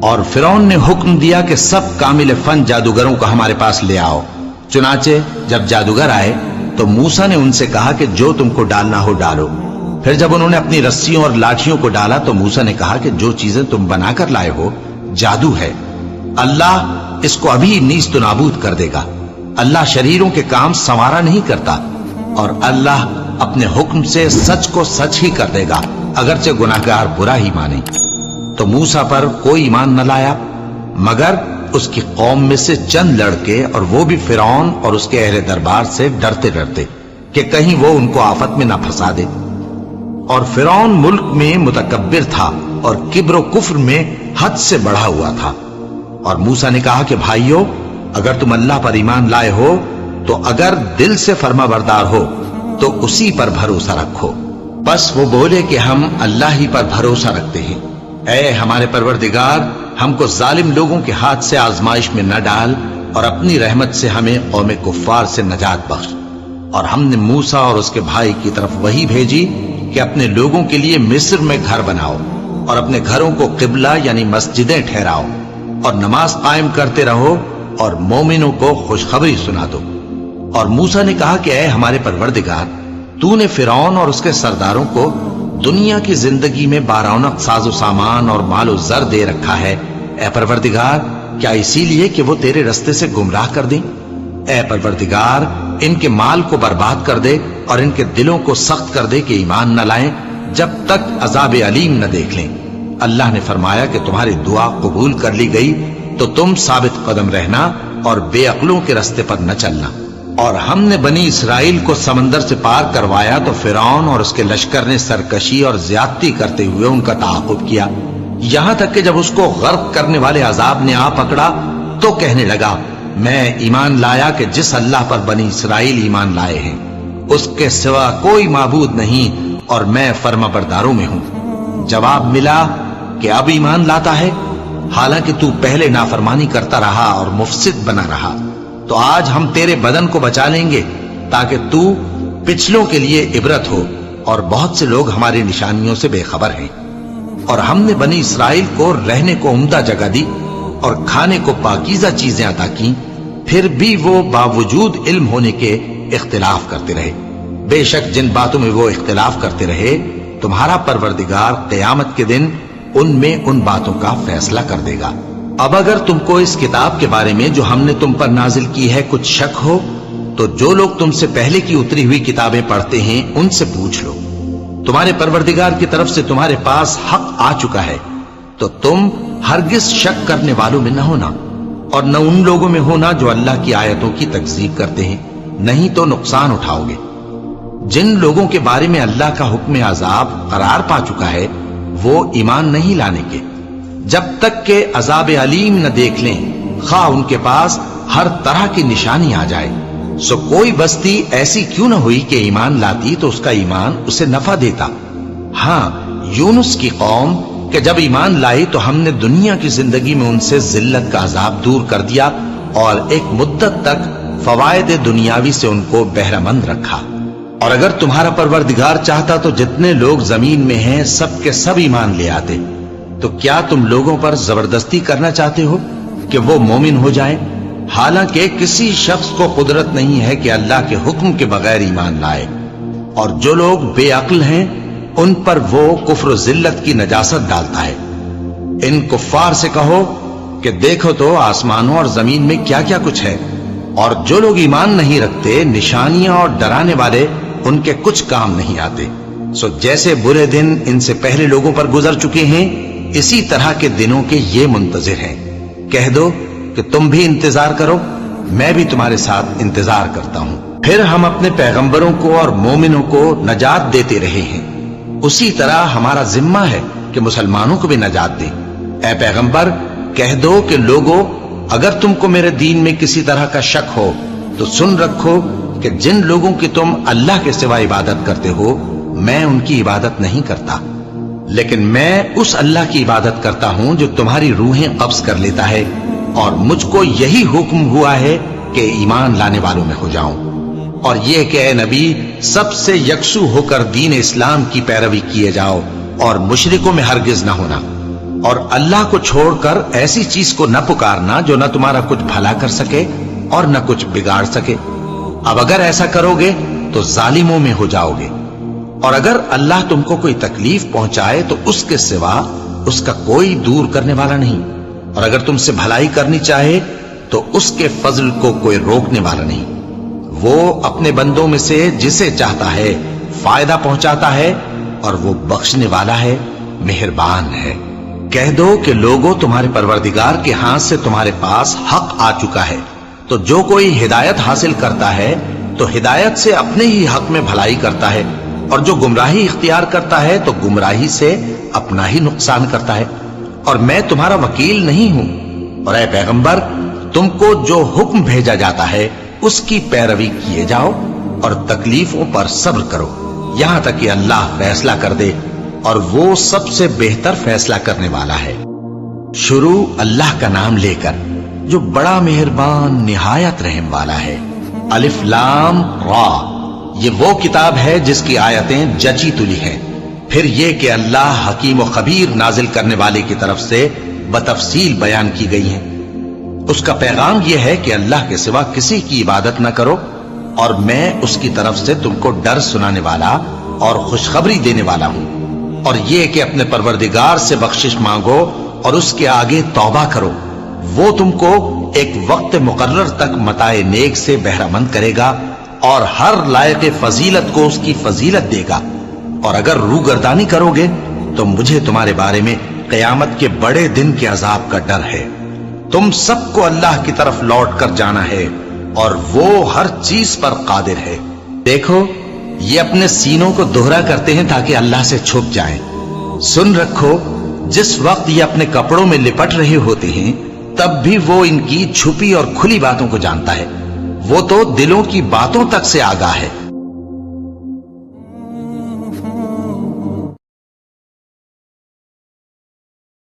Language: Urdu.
اور فرعون نے حکم دیا کہ سب کامل فن جادوگروں کو ہمارے پاس لے آؤ۔ چنانچہ جب جادوگر آئے تو موسیٰ نے ان سے کہا کہ جو تم کو ڈالنا ہو ڈالو۔ پھر جب انہوں نے اپنی رسیوں اور لاٹھیوں کو ڈالا تو موسیٰ نے کہا کہ جو چیزیں تم بنا کر لائے ہو جادو ہے، اللہ اس کو ابھی نیست و نابود کر دے گا۔ اللہ شریروں کے کام سنوارا نہیں کرتا، اور اللہ اپنے حکم سے سچ کو سچ ہی کر دے گا، اگرچہ گناہگار برا ہی مانے۔ تو موسیٰ پر کوئی ایمان نہ لایا مگر اس کی قوم میں سے چند لڑکے، اور وہ بھی فرعون اور اس کے اہل دربار سے ڈرتے ڈرتے کہ کہیں وہ ان کو آفت میں نہ پھنسا دے۔ اور فرعون ملک میں متکبر تھا اور کبر و کفر میں حد سے بڑھا ہوا تھا۔ اور موسیٰ نے کہا کہ بھائیو، اگر تم اللہ پر ایمان لائے ہو تو اگر دل سے فرما بردار ہو تو اسی پر بھروسہ رکھو۔ بس وہ بولے کہ ہم اللہ ہی پر بھروسہ رکھتے ہیں۔ اے ہمارے پروردگار، ہم کو ظالم لوگوں کے ہاتھ سے آزمائش میں نہ ڈال، اور اپنی رحمت سے ہمیں قوم کفار سے نجات بخش۔ اور ہم نے موسیٰ اور اس کے بھائی کی طرف وحی بھیجی کہ اپنے لوگوں کے لیے مصر میں گھر بناؤ، اور اپنے گھروں کو قبلہ یعنی مسجدیں ٹھہراؤ، اور نماز قائم کرتے رہو، اور مومنوں کو خوشخبری سنا دو۔ اور موسیٰ نے کہا کہ اے ہمارے پروردگار، تو نے فرعون اور اس کے سرداروں کو دنیا کی زندگی میں بارونق ساز و سامان اور مال و زر دے رکھا ہے۔ اے پروردگار، کیا اسی لیے کہ وہ تیرے رستے سے گمراہ کر دیں؟ اے پروردگار، ان کے مال کو برباد کر دے اور ان کے دلوں کو سخت کر دے کہ ایمان نہ لائیں جب تک عذاب علیم نہ دیکھ لیں۔ اللہ نے فرمایا کہ تمہاری دعا قبول کر لی گئی، تو تم ثابت قدم رہنا اور بے عقلوں کے رستے پر نہ چلنا۔ اور ہم نے بنی اسرائیل کو سمندر سے پار کروایا تو فرعون اور اس کے لشکر نے سرکشی اور زیادتی کرتے ہوئے ان کا تعاقب کیا، یہاں تک کہ جب اس کو غرق کرنے والے عذاب نے آ پکڑا تو کہنے لگا، میں ایمان لایا کہ جس اللہ پر بنی اسرائیل ایمان لائے ہیں اس کے سوا کوئی معبود نہیں، اور میں فرما برداروں میں ہوں۔ جواب ملا کہ اب ایمان لاتا ہے، حالانکہ تو پہلے نافرمانی کرتا رہا اور مفسد بنا رہا۔ تو آج ہم تیرے بدن کو بچا لیں گے تاکہ تو پچھلوں کے لیے عبرت ہو، اور بہت سے لوگ ہماری نشانیوں سے بے خبر ہیں۔ اور ہم نے بنی اسرائیل کو رہنے کو عمدہ جگہ دی اور کھانے کو پاکیزہ چیزیں عطا کی، پھر بھی وہ باوجود علم ہونے کے اختلاف کرتے رہے۔ بے شک جن باتوں میں وہ اختلاف کرتے رہے، تمہارا پروردگار قیامت کے دن ان میں ان باتوں کا فیصلہ کر دے گا۔ اب اگر تم کو اس کتاب کے بارے میں جو ہم نے تم پر نازل کی ہے کچھ شک ہو تو جو لوگ تم سے پہلے کی اتری ہوئی کتابیں پڑھتے ہیں ان سے پوچھ لو۔ تمہارے پروردگار کی طرف سے تمہارے پاس حق آ چکا ہے، تو تم ہرگز شک کرنے والوں میں نہ ہونا، اور نہ ان لوگوں میں ہونا جو اللہ کی آیتوں کی تکذیب کرتے ہیں، نہیں تو نقصان اٹھاؤ گے۔ جن لوگوں کے بارے میں اللہ کا حکم عذاب قرار پا چکا ہے وہ ایمان نہیں لانے کے جب تک کہ عذاب علیم نہ دیکھ لیں، خواہ ان کے پاس ہر طرح کی نشانی آ جائے۔ سو کوئی بستی ایسی کیوں نہ ہوئی کہ ایمان لاتی تو اس کا ایمان اسے نفع دیتا۔ ہاں، یونس کی قوم کہ جب ایمان لائی تو ہم نے دنیا کی زندگی میں ان سے ذلت کا عذاب دور کر دیا، اور ایک مدت تک فوائد دنیاوی سے ان کو بہرہ مند رکھا۔ اور اگر تمہارا پروردگار چاہتا تو جتنے لوگ زمین میں ہیں سب کے سب ایمان لے آتے۔ تو کیا تم لوگوں پر زبردستی کرنا چاہتے ہو کہ وہ مومن ہو جائیں؟ حالانکہ کسی شخص کو قدرت نہیں ہے کہ اللہ کے حکم کے بغیر ایمان لائے، اور جو لوگ بے عقل ہیں ان پر وہ کفر و ذلت کی نجاست ڈالتا ہے۔ ان کفار سے کہو کہ دیکھو تو آسمانوں اور زمین میں کیا کیا کچھ ہے، اور جو لوگ ایمان نہیں رکھتے نشانیاں اور ڈرانے والے ان کے کچھ کام نہیں آتے۔ سو جیسے برے دن ان سے پہلے لوگوں پر گزر چکے ہیں، اسی طرح کے دنوں کے یہ منتظر ہیں۔ کہہ دو کہ تم بھی انتظار کرو، میں بھی تمہارے ساتھ انتظار کرتا ہوں۔ پھر ہم اپنے پیغمبروں کو اور مومنوں کو نجات دیتے رہے ہیں، اسی طرح ہمارا ذمہ ہے کہ مسلمانوں کو بھی نجات دیں۔ اے پیغمبر، کہہ دو کہ لوگو، اگر تم کو میرے دین میں کسی طرح کا شک ہو تو سن رکھو کہ جن لوگوں کی تم اللہ کے سوا عبادت کرتے ہو میں ان کی عبادت نہیں کرتا، لیکن میں اس اللہ کی عبادت کرتا ہوں جو تمہاری روحیں قبض کر لیتا ہے، اور مجھ کو یہی حکم ہوا ہے کہ ایمان لانے والوں میں ہو جاؤں، اور یہ کہ اے نبی سب سے یکسو ہو کر دین اسلام کی پیروی کیے جاؤ اور مشرکوں میں ہرگز نہ ہونا، اور اللہ کو چھوڑ کر ایسی چیز کو نہ پکارنا جو نہ تمہارا کچھ بھلا کر سکے اور نہ کچھ بگاڑ سکے. اب اگر ایسا کرو گے تو ظالموں میں ہو جاؤ گے. اور اگر اللہ تم کو کوئی تکلیف پہنچائے تو اس کے سوا اس کا کوئی دور کرنے والا نہیں. اور اگر تم سے بھلائی کرنی چاہے تو اس کے فضل کو کوئی روکنے والا نہیں. وہ اپنے بندوں میں سے جسے چاہتا ہے فائدہ پہنچاتا ہے اور وہ بخشنے والا ہے، مہربان ہے. کہہ دو کہ لوگوں تمہارے پروردگار کے ہاتھ سے تمہارے پاس حق آ چکا ہے، تو جو کوئی ہدایت حاصل کرتا ہے تو ہدایت سے اپنے ہی حق میں بھلائی کرتا ہے، اور جو گمراہی اختیار کرتا ہے تو گمراہی سے اپنا ہی نقصان کرتا ہے. اور میں تمہارا وکیل نہیں ہوں. اور اے پیغمبر، تم کو جو حکم بھیجا جاتا ہے اس کی پیروی کیے جاؤ اور تکلیفوں پر صبر کرو یہاں تک کہ اللہ فیصلہ کر دے، اور وہ سب سے بہتر فیصلہ کرنے والا ہے. شروع اللہ کا نام لے کر جو بڑا مہربان نہایت رحم والا ہے. الف لام را، یہ وہ کتاب ہے جس کی آیتیں جچی تلی ہیں. پھر یہ کہ اللہ حکیم و خبیر نازل کرنے والے کی طرف سے بتفصیل بیان کی گئی ہیں. اس کا پیغام یہ ہے کہ اللہ کے سوا کسی کی عبادت نہ کرو، اور میں اس کی طرف سے تم کو ڈر سنانے والا اور خوشخبری دینے والا ہوں. اور یہ کہ اپنے پروردگار سے بخشش مانگو اور اس کے آگے توبہ کرو. وہ تم کو ایک وقت مقرر تک متاع نیک سے بہرہ مند کرے گا اور ہر لائق فضیلت کو اس کی فضیلت دے گا. اور اگر روگردانی کرو گے تو مجھے تمہارے بارے میں قیامت کے بڑے دن کے عذاب کا ڈر ہے. تم سب کو اللہ کی طرف لوٹ کر جانا ہے اور وہ ہر چیز پر قادر ہے. دیکھو، یہ اپنے سینوں کو دوہرا کرتے ہیں تاکہ اللہ سے چھپ جائیں. سن رکھو، جس وقت یہ اپنے کپڑوں میں لپٹ رہے ہوتے ہیں تب بھی وہ ان کی چھپی اور کھلی باتوں کو جانتا ہے. وہ تو دلوں کی باتوں تک سے آگاہ ہے.